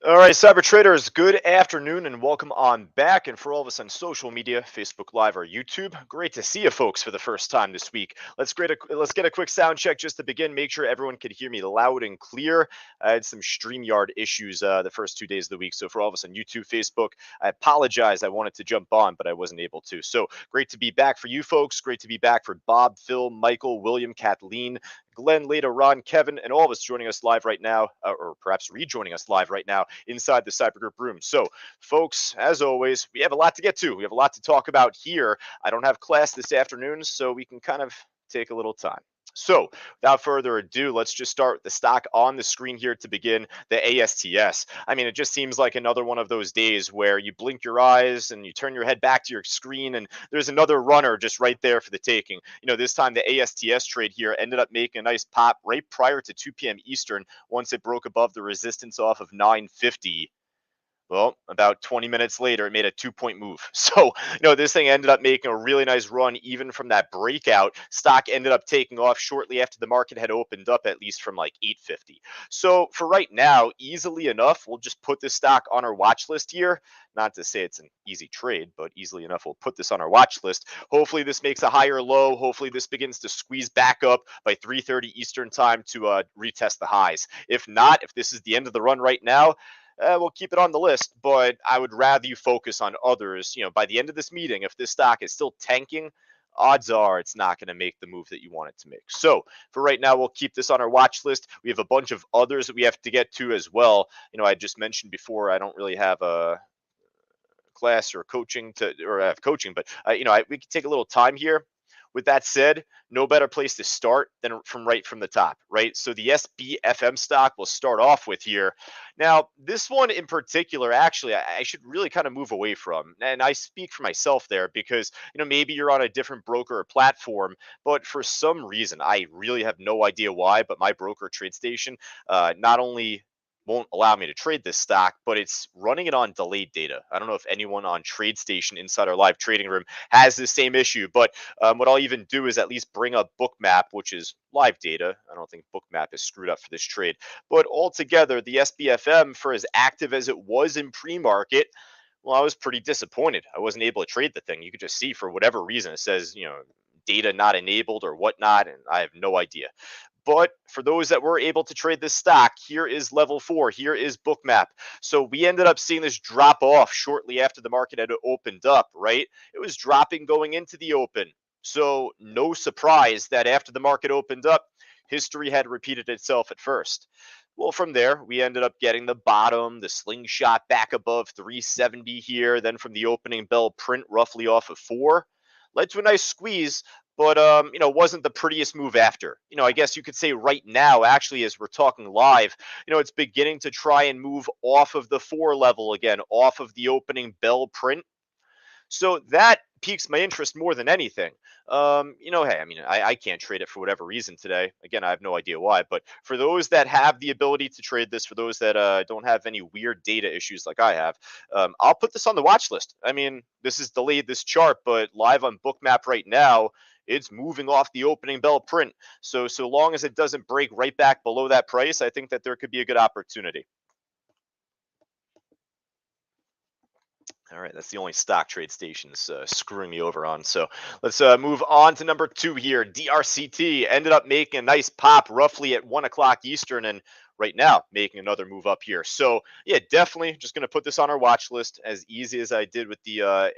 All right, cyber traders, good afternoon and welcome on back. And for all of us on social media, Facebook Live or YouTube, great to see you folks for the first time this week. Let's get a quick sound check just to begin. Make sure everyone could hear me loud and clear. I had some StreamYard issues the first 2 days of the week. So for all of us on YouTube, Facebook, I apologize. I wanted to jump on, but I wasn't able to. So great to be back for you folks. Great to be back for Bob, Phil, Michael, William, Kathleen, Glenn, Leda, Ron, Kevin, and all of us joining us live right now, or perhaps rejoining us live right now inside the Cyber Group room. So, folks, as always, we have a lot to get to. We have a lot to talk about here. I don't have class this afternoon, so we can kind of take a little time. So, without further ado, let's just start with the stock on the screen here to begin, the ASTS. I mean, it just seems like another one of those days where you blink your eyes and you turn your head back to your screen, and there's another runner just right there for the taking. This time the ASTS trade here ended up making a nice pop right prior to 2 p.m. Eastern once it broke above the resistance off of 950. Well, about 20 minutes later, it made a 2-point move. So, this thing ended up making a really nice run even from that breakout. Stock ended up taking off shortly after the market had opened up, at least from like 850. So, for right now, easily enough, we'll just put this stock on our watch list here. Not to say it's an easy trade, but easily enough, we'll put this on our watch list. Hopefully, this makes a higher low. Hopefully, this begins to squeeze back up by 3:30 Eastern time to retest the highs. If not, if this is the end of the run right now, we'll keep it on the list, but I would rather you focus on others. By the end of this meeting, if this stock is still tanking, odds are it's not going to make the move that you want it to make. So for right now, we'll keep this on our watch list. We have a bunch of others that we have to get to as well. I just mentioned before, I don't really have a class or coaching or have coaching, but we can take a little time here. With that said, no better place to start than from the top, right? So the SBFM stock we'll start off with here. Now, this one in particular, actually, I should really kind of move away from. And I speak for myself there because, maybe you're on a different broker or platform, but for some reason, I really have no idea why, but my broker TradeStation not only won't allow me to trade this stock, but it's running it on delayed data. I don't know if anyone on TradeStation inside our live trading room has the same issue, but what I'll even do is at least bring up Bookmap, which is live data. I don't think Bookmap is screwed up for this trade, but altogether, the SBFM, for as active as it was in pre-market, well, I was pretty disappointed. I wasn't able to trade the thing. You could just see for whatever reason it says, data not enabled or whatnot, and I have no idea. But for those that were able to trade this stock, here is level 4. Here is Bookmap. So we ended up seeing this drop off shortly after the market had opened up, right? It was dropping going into the open. So no surprise that after the market opened up, history had repeated itself at first. Well, from there, we ended up getting the bottom, the slingshot back above 370 here. Then from the opening bell print roughly off of 4, led to a nice squeeze, but wasn't the prettiest move after. I guess you could say right now, actually, as we're talking live, it's beginning to try and move off of the 4 level again, off of the opening bell print. So that piques my interest more than anything. Hey, I mean, I can't trade it for whatever reason today. Again, I have no idea why. But for those that have the ability to trade this, for those that don't have any weird data issues like I have, I'll put this on the watch list. I mean, this is delayed, this chart, but live on Bookmap right now, it's moving off the opening bell print. So long as it doesn't break right back below that price, I think that there could be a good opportunity. All right, that's the only stock TradeStation's screwing me over on. So let's move on to number 2 here. DRCT ended up making a nice pop roughly at 1 o'clock Eastern, and right now making another move up here. So yeah, definitely just going to put this on our watch list as easy as I did with the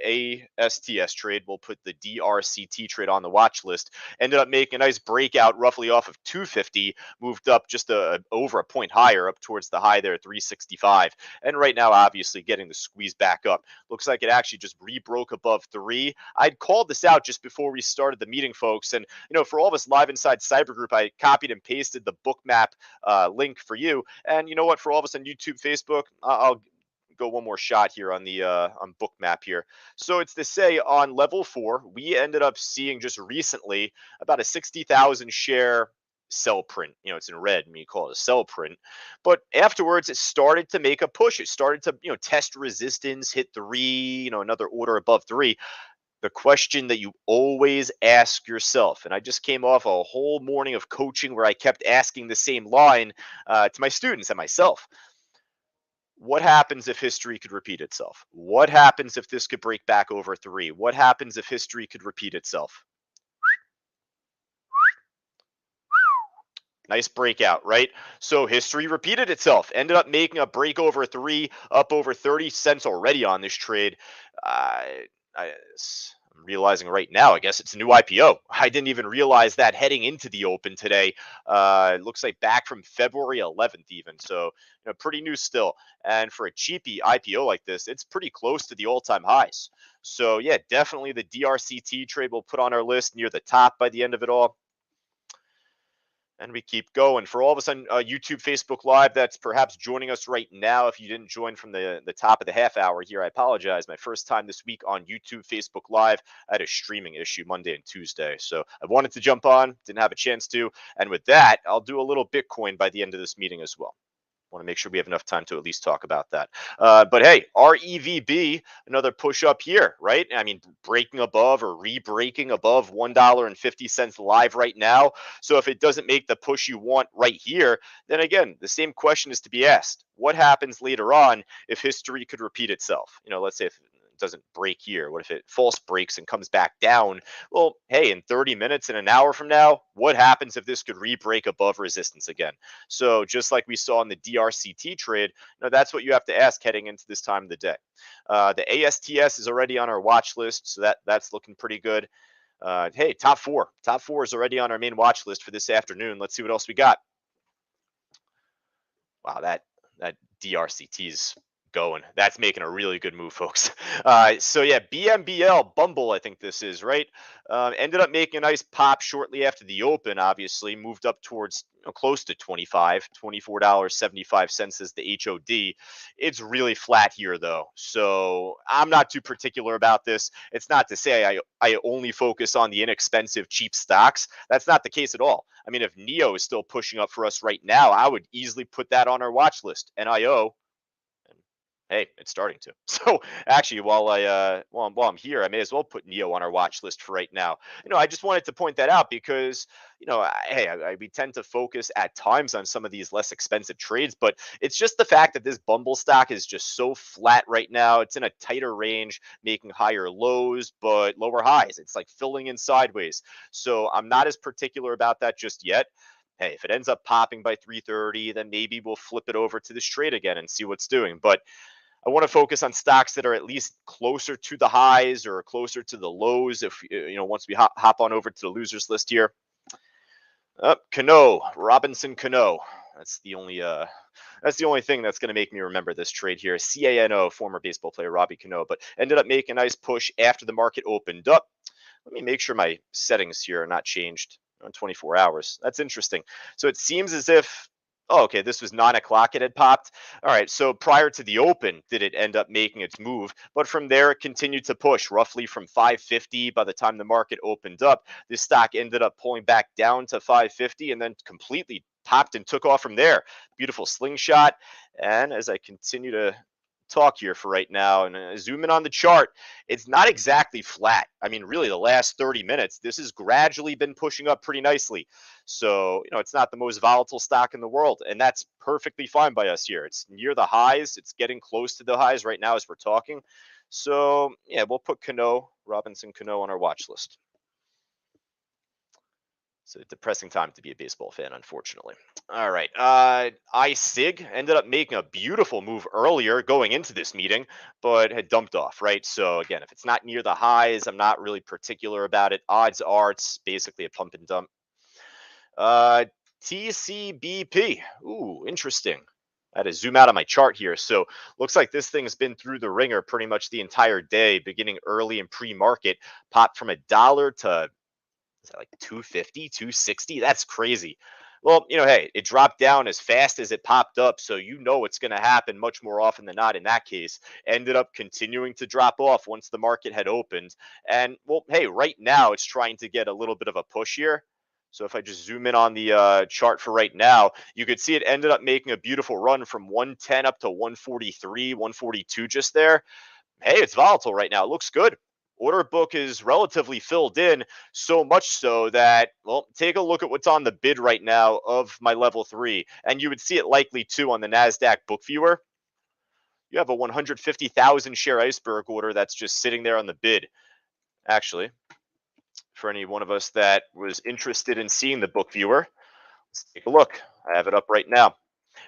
ASTS trade. We'll put the DRCT trade on the watch list. Ended up making a nice breakout roughly off of 250, moved up just over a point higher up towards the high there, 365. And right now, obviously getting the squeeze back up. Looks like it actually just rebroke above 3. I'd called this out just before we started the meeting, folks. And, for all of us live inside Cyber Group, I copied and pasted the Bookmap link for you. And you know what? For all of us on YouTube, Facebook, I'll go one more shot here on the on Bookmap here. So it's to say on level 4, we ended up seeing just recently about a 60,000 share sell print. It's in red, and you call it a sell print. But afterwards, it started to make a push. It started to, test resistance, hit 3, another order above 3. The question that you always ask yourself, and I just came off a whole morning of coaching where I kept asking the same line to my students and myself. What happens if history could repeat itself? What happens if this could break back over 3? What happens if history could repeat itself? Nice breakout, right? So history repeated itself. Ended up making a break over 3, up over 30 cents already on this trade. I'm realizing right now, I guess it's a new IPO. I didn't even realize that heading into the open today. It looks like back from February 11th, even. So, pretty new still. And for a cheapy IPO like this, it's pretty close to the all-time highs. So, yeah, definitely the DRCT trade we'll put on our list near the top by the end of it all. And we keep going. For all of us on YouTube, Facebook Live, that's perhaps joining us right now. If you didn't join from the top of the half hour here, I apologize. My first time this week on YouTube, Facebook Live. I had a streaming issue Monday and Tuesday. So I wanted to jump on, didn't have a chance to. And with that, I'll do a little Bitcoin by the end of this meeting as well. Want to make sure we have enough time to at least talk about that. But hey, REVB, another push up here, right? I mean, breaking above or re-breaking above $1.50 live right now. So if it doesn't make the push you want right here, then again, the same question is to be asked. What happens later on if history could repeat itself? Let's say if doesn't break here? What if it false breaks and comes back down? Well, hey, in 30 minutes and an hour from now, what happens if this could re-break above resistance again? So just like we saw in the DRCT trade, that's what you have to ask heading into this time of the day. The ASTS is already on our watch list, so that's looking pretty good. Hey, top four is already on our main watch list for this afternoon. Let's see what else we got. Wow, that DRCT's going. That's making a really good move, folks. So yeah, BMBL Bumble, I think this is right. Ended up making a nice pop shortly after the open. Obviously, moved up towards close to $24.75 as the HOD. It's really flat here though, so I'm not too particular about this. It's not to say I only focus on the inexpensive, cheap stocks. That's not the case at all. I mean, if NEO is still pushing up for us right now, I would easily put that on our watch list. NIO. Hey, it's starting to. So actually, while I'm here, I may as well put Neo on our watch list for right now. I just wanted to point that out because we tend to focus at times on some of these less expensive trades, but it's just the fact that this Bumble stock is just so flat right now. It's in a tighter range, making higher lows but lower highs. It's like filling in sideways. So I'm not as particular about that just yet. Hey, if it ends up popping by 3:30, then maybe we'll flip it over to this trade again and see what's doing. But I want to focus on stocks that are at least closer to the highs or closer to the lows. If once we hop on over to the losers list here, CANO, Robinson CANO. That's the only thing that's going to make me remember this trade here. CANO, former baseball player Robbie CANO, but ended up making a nice push after the market opened up. Let me make sure my settings here are not changed on 24 hours. That's interesting. So it seems as if, oh, okay, this was 9 o'clock. It had popped. All right. So prior to the open, did it end up making its move? But from there, it continued to push roughly from 550 by the time the market opened up. This stock ended up pulling back down to 550 and then completely popped and took off from there. Beautiful slingshot. And as I continue to talk here for right now and zoom in on the chart, it's not exactly flat. I mean, really, the last 30 minutes, this has gradually been pushing up pretty nicely. So, it's not the most volatile stock in the world, and that's perfectly fine by us here. It's near the highs. It's getting close to the highs right now as we're talking. So, yeah, we'll put Robinson CANO on our watch list. It's a depressing time to be a baseball fan, unfortunately. All right. ISIG ended up making a beautiful move earlier going into this meeting, but had dumped off, right? So, again, if it's not near the highs, I'm not really particular about it. Odds are it's basically a pump and dump. TCBP. Ooh, interesting. I had to zoom out on my chart here. So looks like this thing's been through the ringer pretty much the entire day, beginning early in pre-market, popped from $1 to is that like 250, 260? That's crazy. Well, hey, it dropped down as fast as it popped up. So it's going to happen much more often than not in that case. Ended up continuing to drop off once the market had opened. And, well, hey, right now it's trying to get a little bit of a push here. So if I just zoom in on the chart for right now, you could see it ended up making a beautiful run from 110 up to 143, 142 just there. Hey, it's volatile right now. It looks good. Order book is relatively filled in, so much so that, well, take a look at what's on the bid right now of my level 3, and you would see it likely too on the NASDAQ book viewer. You have a 150,000 share iceberg order that's just sitting there on the bid. Actually, for any one of us that was interested in seeing the book viewer, let's take a look. I have it up right now.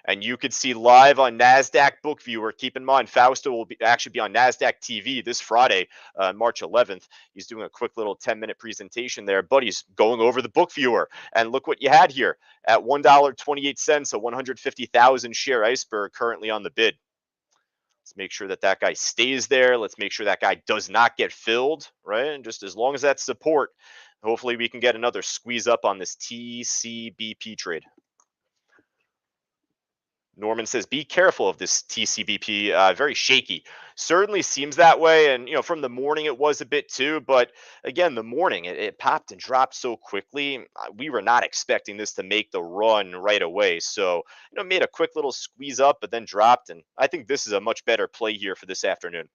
And you could see live on NASDAQ Book Viewer. Keep in mind, Fausto will actually be on NASDAQ TV this Friday, March 11th. He's doing a quick little 10-minute presentation there, but he's going over the Book Viewer. And look what you had here at $1.28, a 150,000 share iceberg currently on the bid. Let's make sure that that guy stays there. Let's make sure that guy does not get filled, right? And just as long as that's support, hopefully we can get another squeeze up on this TCBP trade. Norman says, be careful of this TCBP, very shaky. Certainly seems that way. And, from the morning it was a bit too. But again, the morning, it popped and dropped so quickly. We were not expecting this to make the run right away. So, made a quick little squeeze up, but then dropped. And I think this is a much better play here for this afternoon.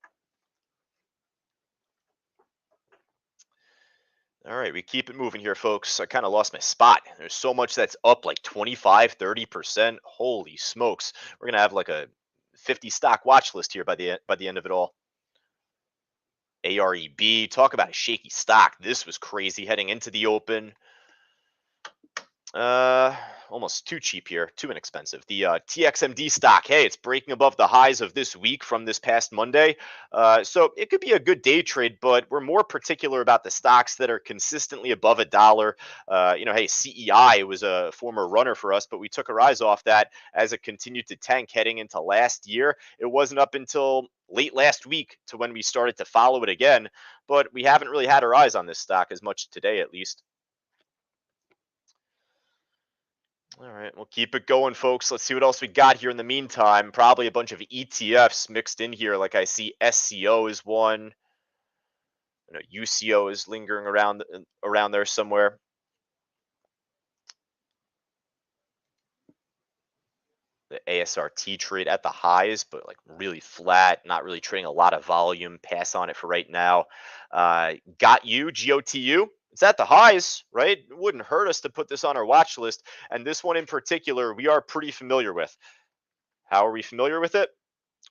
All right, we keep it moving here, folks. I kind of lost my spot. There's so much that's up like 25, 30%. Holy smokes. We're going to have like a 50 stock watch list here by the end of it all. AREB, talk about a shaky stock. This was crazy heading into the open. Almost too cheap here, too inexpensive. The TXMD stock, hey, it's breaking above the highs of this week from this past Monday. So it could be a good day trade, but we're more particular about the stocks that are consistently above $1. Hey, CEI was a former runner for us, but we took our eyes off that as it continued to tank heading into last year. It wasn't up until late last week to when we started to follow it again, but we haven't really had our eyes on this stock as much today, at least. All right, we'll keep it going, folks. Let's see what else we got here in the meantime. Probably a bunch of ETFs mixed in here. Like I see SCO is one. UCO is lingering around there somewhere. The ASRT trade at the highs, but like really flat, not really trading a lot of volume. Pass on it for right now. GOTU. It's at the highs, right? It wouldn't hurt us to put this on our watch list. And this one in particular, we are pretty familiar with. How are we familiar with it?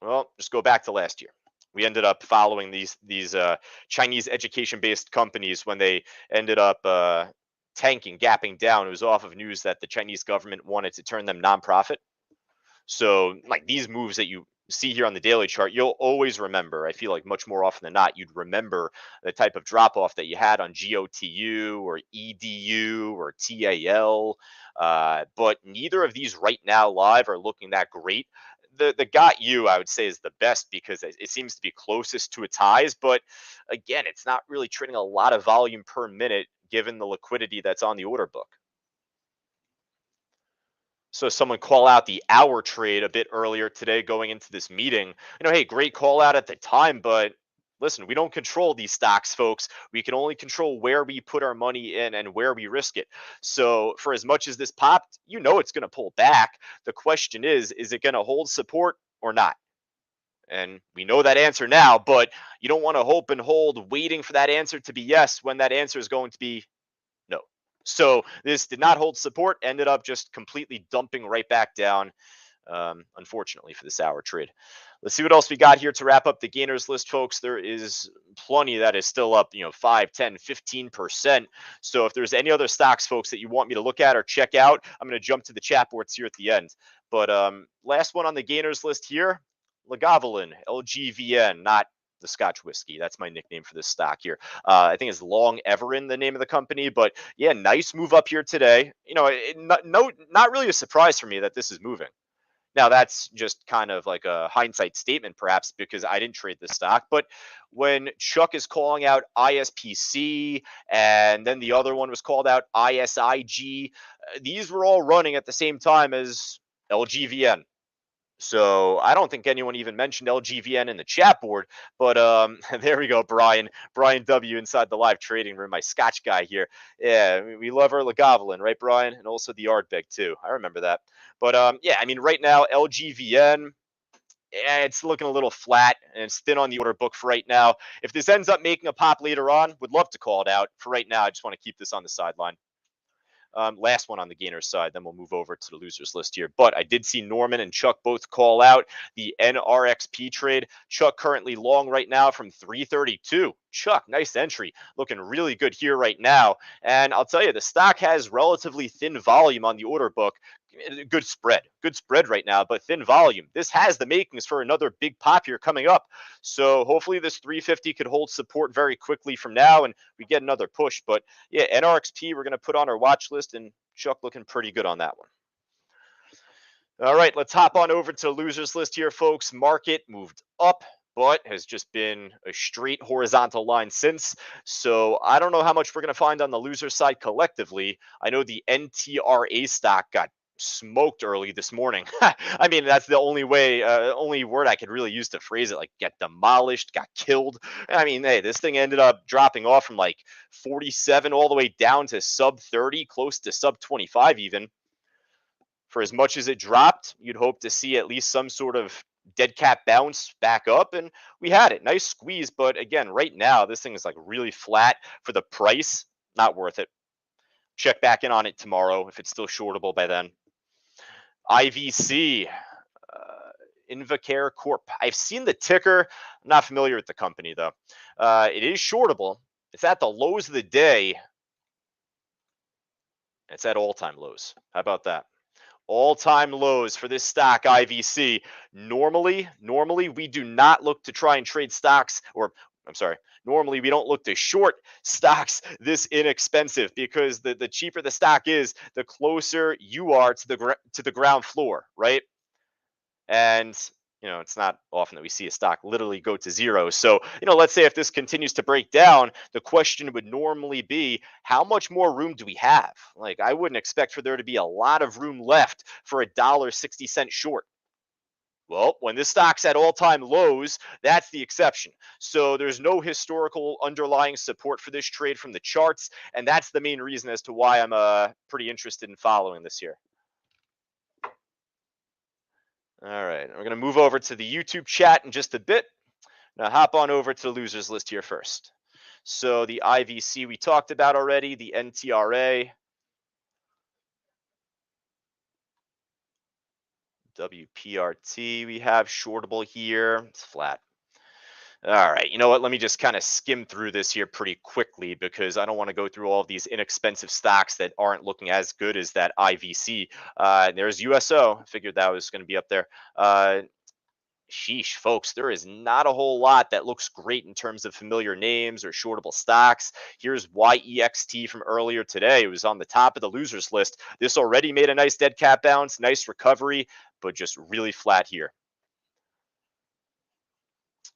Well, just go back to last year. We ended up following these Chinese education-based companies when they ended up tanking, gapping down. It was off of news that the Chinese government wanted to turn them nonprofit. So, like these moves that you see here on the daily chart, you'll always remember. I feel like much more often than not, you'd remember the type of drop off that you had on GOTU or EDU or TAL. But neither of these right now live are looking that great. The Got You, I would say, is the best because it seems to be closest to its highs. But again, it's not really trading a lot of volume per minute given the liquidity that's on the order book. So someone call out the hour trade a bit earlier today going into this meeting. Hey, great call out at the time, but listen, we don't control these stocks, folks. We can only control where we put our money in and where we risk it. So for as much as this popped, it's going to pull back. The question is it going to hold support or not? And we know that answer now, but you don't want to hope and hold waiting for that answer to be yes when that answer is going to be no. So this did not hold support, ended up just completely dumping right back down, unfortunately, for this hour trade. Let's see what else we got here to wrap up the gainers list, folks. There is plenty that is still up, 5, 10, 15%. So if there's any other stocks, folks, that you want me to look at or check out, I'm going to jump to the chat boards here at the end. But last one on the gainers list here, Lagavulin, LGVN, not the Scotch whiskey. That's my nickname for this stock here. I think it's Long Everin, the name of the company. But yeah, nice move up here today. Not really a surprise for me that this is moving. Now, that's just kind of like a hindsight statement, perhaps, because I didn't trade this stock. But when Chuck is calling out ISPC and then the other one was called out ISIG, these were all running at the same time as LGVN. So I don't think anyone even mentioned LGVN in the chat board, but there we go, Brian W inside the live trading room, my Scotch guy here. Yeah, we love our Lagavulin, right, Brian? And also the Ardbeg too. I remember that. But yeah, I mean, right now LGVN, it's looking a little flat and it's thin on the order book for right now. If this ends up making a pop later on, would love to call it out. For right now, I just want to keep this on the sideline. Last one on the gainers side, then we'll move over to the losers list here. But I did see Norman and Chuck both call out the NRXP trade. Chuck currently long right now from 332. Chuck, nice entry. Looking really good here right now. And I'll tell you, the stock has relatively thin volume on the order book. Good spread right now, but thin volume. This has the makings for another big pop here coming up. So hopefully this 350 could hold support very quickly from now and we get another push. But yeah, NRXP we're going to put on our watch list, and Chuck looking pretty good on that one. All right, let's hop on over to the losers list here, folks. Market moved up, but has just been a straight horizontal line since. So I don't know how much we're going to find on the loser side collectively. I know the NTRA stock got smoked early this morning. I mean, that's the only way, only word I could really use to phrase it, like get demolished, got killed. I mean, hey, this thing ended up dropping off from like 47 all the way down to sub 30, close to sub 25 even. For as much as it dropped, you'd hope to see at least some sort of dead cat bounce back up, and we had it. Nice squeeze, but again, right now, this thing is like really flat for the price. Not worth it. Check back in on it tomorrow if it's still shortable by then. IVC, Invacare Corp. I've seen the ticker. I'm not familiar with the company, though. It is shortable. It's at the lows of the day. It's at all-time lows. How about that? All-time lows for this stock, IVC. Normally, we do not look to try and trade stocks, or I'm sorry, normally we don't look to short stocks this inexpensive, because the cheaper the stock is, the closer you are to the ground floor, right? And it's not often that we see a stock literally go to zero. So, let's say if this continues to break down, the question would normally be, how much more room do we have? Like, I wouldn't expect for there to be a lot of room left for $1.60 short. Well, when this stock's at all-time lows, that's the exception. So there's no historical underlying support for this trade from the charts, and that's the main reason as to why I'm pretty interested in following this here. All right, we're going to move over to the YouTube chat in just a bit. Now hop on over to the losers list here first. So the IVC we talked about already, the NTRA, WPRT we have shortable here. It's flat. All right, you know what? Let me just kind of skim through this here pretty quickly, because I don't want to go through all of these inexpensive stocks that aren't looking as good as that IVC. There's USO. I figured that was going to be up there. Sheesh, folks, there is not a whole lot that looks great in terms of familiar names or shortable stocks. Here's YEXT from earlier today. It was on the top of the losers list. This already made a nice dead cat bounce, nice recovery, but just really flat here.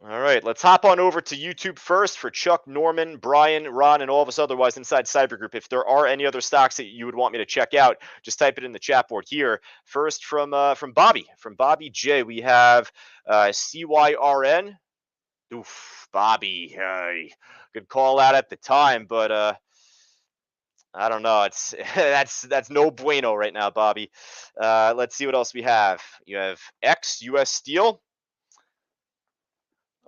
All right, let's hop on over to YouTube first for Chuck, Norman, Brian, Ron, and all of us otherwise inside Cyber Group. If there are any other stocks that you would want me to check out, just type it in the chat board here. First, from Bobby J, we have CYRN. Oof, Bobby, good call out at the time, but I don't know. It's that's no bueno right now, Bobby. Let's see what else we have. You have X US Steel.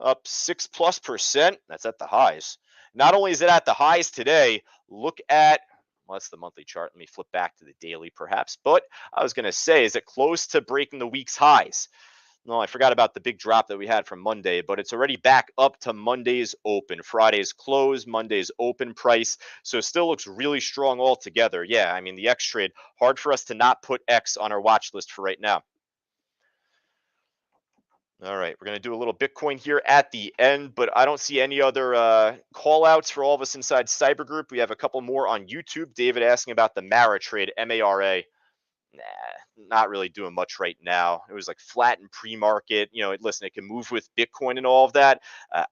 Up 6+%. That's at the highs. Not only is it at the highs today, look at, well, that's the monthly chart. Let me flip back to the daily perhaps. But I was going to say, is it close to breaking the week's highs? No, I forgot about the big drop that we had from Monday, but it's already back up to Monday's open. Friday's close, Monday's open price. So it still looks really strong altogether. Yeah, I mean, the X trade, hard for us to not put X on our watch list for right now. All right, we're going to do a little Bitcoin here at the end, but I don't see any other call outs for all of us inside Cyber Group. We have a couple more on YouTube. David asking about the Mara trade, MARA. Nah, not really doing much right now. It was like flat in pre-market. Listen, it can move with Bitcoin and all of that.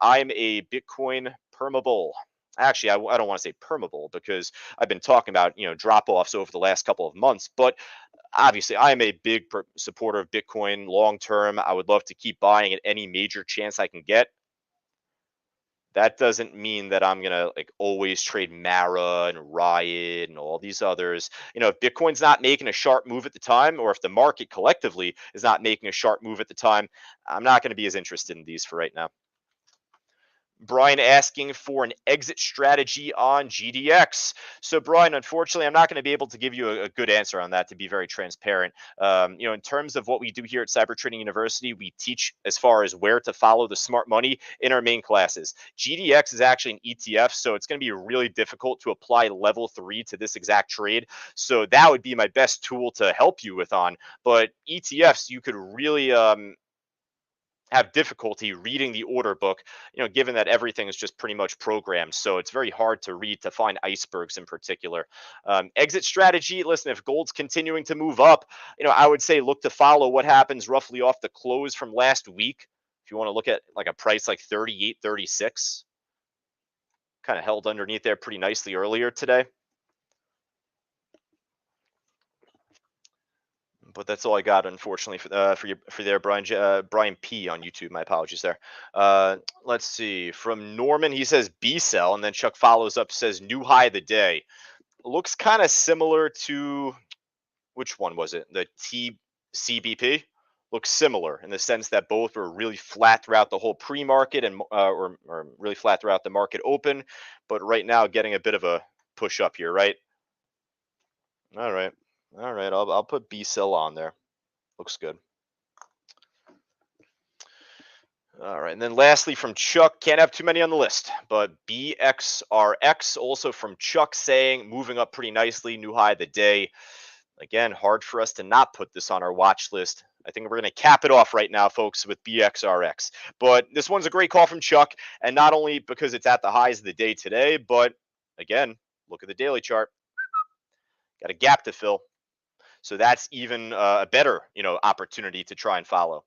I'm a Bitcoin permabull. Actually, I don't want to say permabull, because I've been talking about, drop-offs over the last couple of months, but obviously, I am a big supporter of Bitcoin long term. I would love to keep buying at any major chance I can get. That doesn't mean that I'm gonna always trade Mara and Riot and all these others. If Bitcoin's not making a sharp move at the time, or if the market collectively is not making a sharp move at the time, I'm not going to be as interested in these for right now. Brian asking for an exit strategy on GDX. So, Brian, unfortunately, I'm not going to be able to give you a good answer on that, to be very transparent. In terms of what we do here at Cyber Trading University, we teach as far as where to follow the smart money in our main classes. GDX is actually an ETF, so it's going to be really difficult to apply level 3 to this exact trade. So that would be my best tool to help you with on. But ETFs, you could really have difficulty reading the order book, given that everything is just pretty much programmed. So it's very hard to read, to find icebergs in particular. Exit strategy, listen, if gold's continuing to move up, I would say look to follow what happens roughly off the close from last week. If you want to look at like a price like 38.36, kind of held underneath there pretty nicely earlier today. But that's all I got, unfortunately, for there, Brian Brian P on YouTube. My apologies there. Let's see. From Norman, he says B cell, and then Chuck follows up, says new high of the day. Looks kind of similar to, which one was it? The TCBP looks similar in the sense that both were really flat throughout the whole pre-market and or really flat throughout the market open, but right now getting a bit of a push up here, right? All right. All right, I'll put B cell on there. Looks good. All right, and then lastly from Chuck, can't have too many on the list, but BXRX also from Chuck saying moving up pretty nicely, new high of the day. Again, hard for us to not put this on our watch list. I think we're going to cap it off right now, folks, with BXRX. But this one's a great call from Chuck, and not only because it's at the highs of the day today, but again, look at the daily chart. Got a gap to fill. So that's even a better, opportunity to try and follow.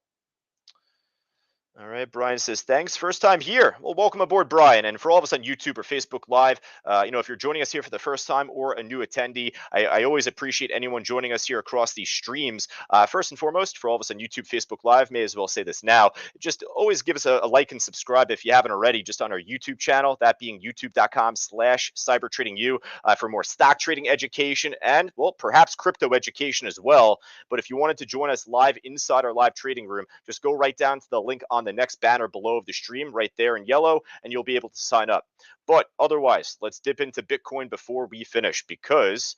All right, Brian says, thanks. First time here. Well, welcome aboard, Brian. And for all of us on YouTube or Facebook Live, if you're joining us here for the first time or a new attendee, I always appreciate anyone joining us here across these streams. First and foremost, for all of us on YouTube, Facebook Live, may as well say this now. Just always give us a like and subscribe if you haven't already, just on our YouTube channel, that being youtube.com/cybertradingu for more stock trading education and, well, perhaps crypto education as well. But if you wanted to join us live inside our live trading room, just go right down to the link on the next banner below of the stream right there in yellow, and you'll be able to sign up. But otherwise, let's dip into Bitcoin before we finish, because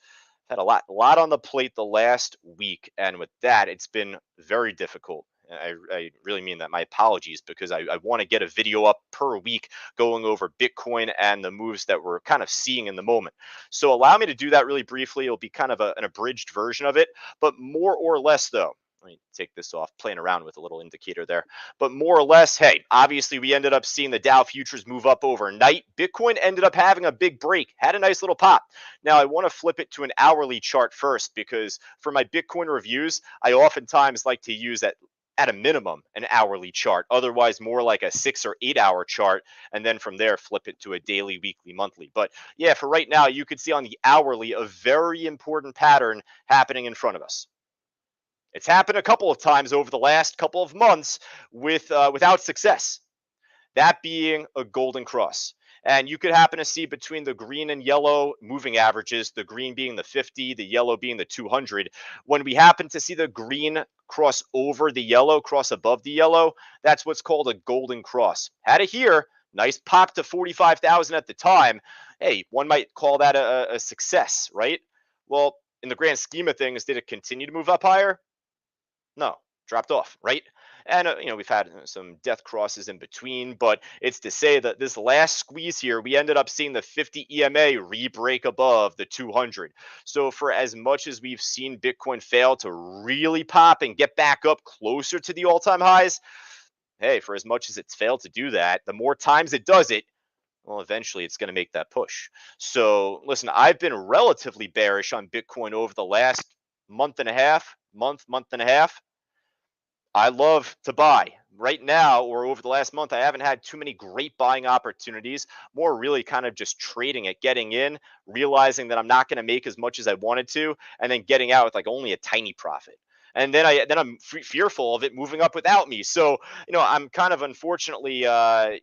I've had a lot on the plate the last week, and with that, it's been very difficult. I really mean that. My apologies, because I want to get a video up per week going over Bitcoin and the moves that we're kind of seeing in the moment. So allow me to do that really briefly. It'll be kind of an abridged version of it, but more or less though, let me take this off, playing around with a little indicator there. But more or less, hey, obviously we ended up seeing the Dow futures move up overnight. Bitcoin ended up having a big break, had a nice little pop. Now I want to flip it to an hourly chart first, because for my Bitcoin reviews, I oftentimes like to use at a minimum an hourly chart, otherwise more like a 6 or 8 hour chart, and then from there flip it to a daily, weekly, monthly. But yeah, for right now, you can see on the hourly a very important pattern happening in front of us. It's happened a couple of times over the last couple of months without success. That being a golden cross. And you could happen to see between the green and yellow moving averages, the green being the 50, the yellow being the 200. When we happen to see the green cross over the yellow, cross above the yellow, that's what's called a golden cross. Had it here, nice pop to 45,000 at the time. Hey, one might call that a success, right? Well, in the grand scheme of things, did it continue to move up higher? No, dropped off, right? And we've had some death crosses in between, but it's to say that this last squeeze here, we ended up seeing the 50 EMA re-break above the 200. So for as much as we've seen Bitcoin fail to really pop and get back up closer to the all-time highs, hey, for as much as it's failed to do that, the more times it does it, well, eventually it's going to make that push. So listen, I've been relatively bearish on Bitcoin over the last month and a half. I love to buy right now, or over the last month. I haven't had too many great buying opportunities, more really kind of just trading it, getting in, realizing that I'm not going to make as much as I wanted to, and then getting out with like only a tiny profit. And then I'm fearful of it moving up without me. So, I'm kind of unfortunately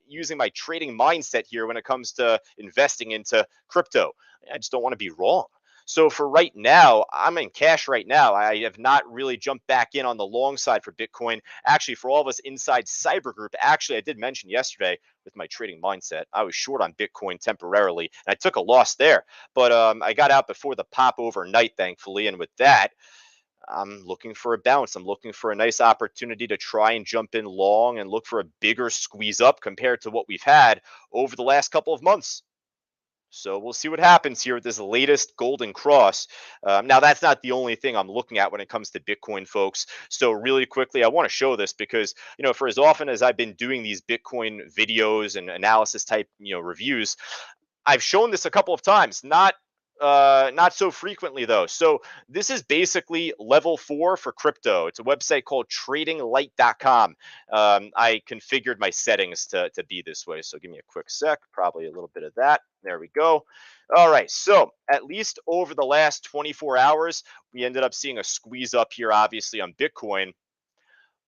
using my trading mindset here when it comes to investing into crypto. I just don't want to be wrong. So for right now, I'm in cash right now. I have not really jumped back in on the long side for Bitcoin. Actually, for all of us inside Cyber Group, actually, I did mention yesterday with my trading mindset, I was short on Bitcoin temporarily, and I took a loss there. But I got out before the pop overnight, thankfully. And with that, I'm looking for a bounce. I'm looking for a nice opportunity to try and jump in long and look for a bigger squeeze up compared to what we've had over the last couple of months. So we'll see what happens here with this latest golden cross. Now, that's not the only thing I'm looking at when it comes to Bitcoin, folks. So really quickly, I want to show this because, for as often as I've been doing these Bitcoin videos and analysis type, reviews, I've shown this a couple of times, not so frequently though. So this is basically level 4 for crypto. It's a website called tradinglight.com. I configured my settings to be this way. So give me a quick sec, probably a little bit of that. There we go. All right. So at least over the last 24 hours, we ended up seeing a squeeze up here, obviously on Bitcoin.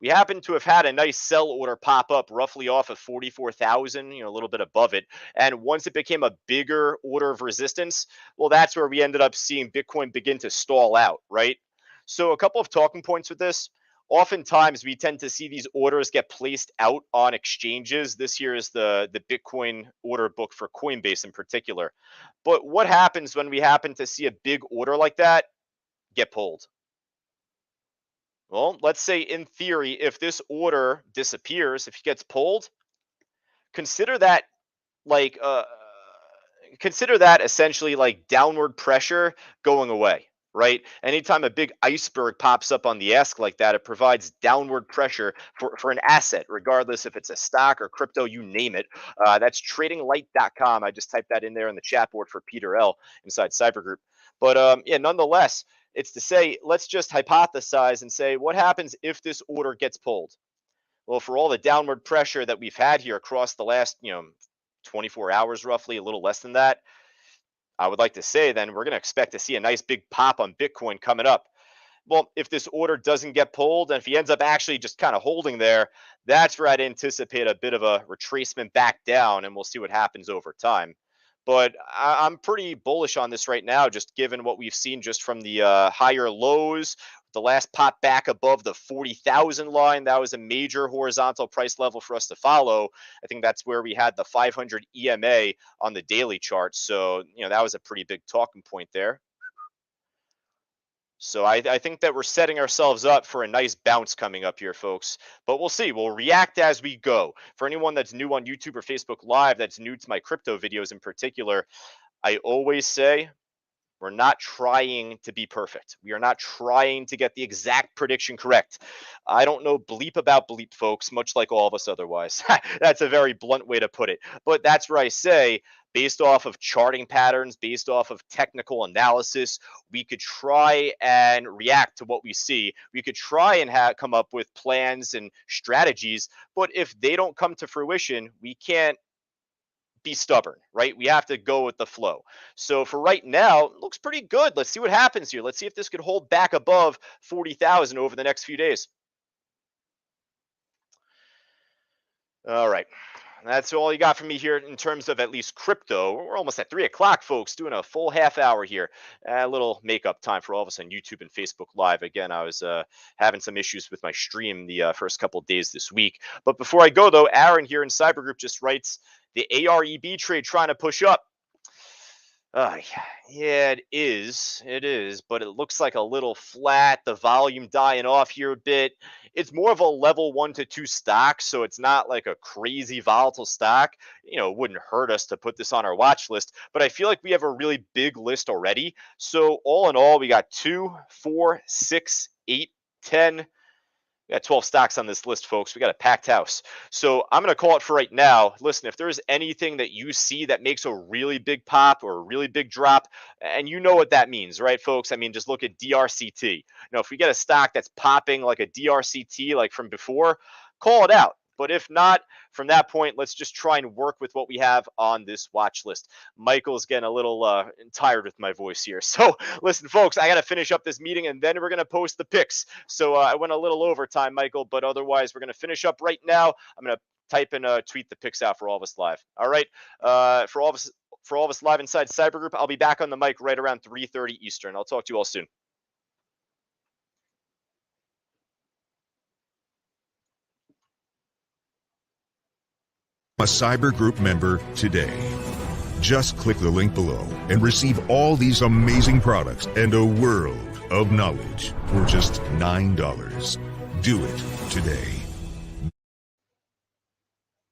We happen to have had a nice sell order pop up roughly off of 44,000, a little bit above it. And once it became a bigger order of resistance, well, that's where we ended up seeing Bitcoin begin to stall out, right? So, a couple of talking points with this. Oftentimes, we tend to see these orders get placed out on exchanges. This here is the Bitcoin order book for Coinbase in particular. But what happens when we happen to see a big order like that get pulled? Well, let's say in theory, if this order disappears, if it gets pulled, consider that like consider that essentially like downward pressure going away, right? Anytime a big iceberg pops up on the ask like that, it provides downward pressure for an asset, regardless if it's a stock or crypto, you name it. That's tradinglight.com. I just typed that in there in the chat board for Peter L inside Cyber Group. But yeah, nonetheless, it's to say, let's just hypothesize and say, what happens if this order gets pulled? Well, for all the downward pressure that we've had here across the last, 24 hours, roughly, a little less than that, I would like to say then we're going to expect to see a nice big pop on Bitcoin coming up. Well, if this order doesn't get pulled and if he ends up actually just kind of holding there, that's where I'd anticipate a bit of a retracement back down, and we'll see what happens over time. But I'm pretty bullish on this right now, just given what we've seen just from the higher lows. The last pop back above the 40,000 line, that was a major horizontal price level for us to follow. I think that's where we had the 500 EMA on the daily chart. So, that was a pretty big talking point there. So I think that we're setting ourselves up for a nice bounce coming up here, folks. But we'll see. We'll react as we go. For anyone that's new on YouTube or Facebook Live, that's new to my crypto videos in particular, I always say we're not trying to be perfect. We are not trying to get the exact prediction correct. I don't know bleep about bleep, folks, much like all of us otherwise. That's a very blunt way to put it. But that's where I say, based off of charting patterns, based off of technical analysis, we could try and react to what we see. We could try and come up with plans and strategies. But if they don't come to fruition, we can't be stubborn, right? We have to go with the flow. So for right now, it looks pretty good. Let's see what happens here. Let's see if this could hold back above 40,000 over the next few days. All right. That's all you got from me here in terms of at least crypto. We're almost at 3 o'clock, folks, doing a full half hour here. A little makeup time for all of us on YouTube and Facebook Live. Again, I was having some issues with my stream the first couple of days this week. But before I go, though, Aaron here in Cyber Group just writes the AREB trade trying to push up. Yeah, it is. It is, but it looks like a little flat. The volume dying off here a bit. It's more of a level 1 to 2 stock, so it's not like a crazy volatile stock. It wouldn't hurt us to put this on our watch list, but I feel like we have a really big list already. So all in all, we got 2, 4, 6, 8, 10. We got 12 stocks on this list, folks. We got a packed house. So I'm going to call it for right now. Listen, if there's anything that you see that makes a really big pop or a really big drop, and you know what that means, right, folks? I mean, just look at DRCT. If we get a stock that's popping like a DRCT like from before, call it out. But if not, from that point, let's just try and work with what we have on this watch list. Michael's getting a little tired with my voice here. So listen, folks, I got to finish up this meeting and then we're going to post the picks. So I went a little overtime, Michael, but otherwise we're going to finish up right now. I'm going to type and tweet the picks out for all of us live. All right. For all of us For all of us live inside Cyber Group, I'll be back on the mic right around 3:30 Eastern. I'll talk to you all soon. A Cyber Group member today. Just click the link below and receive all these amazing products and a world of knowledge for just $9. Do it today.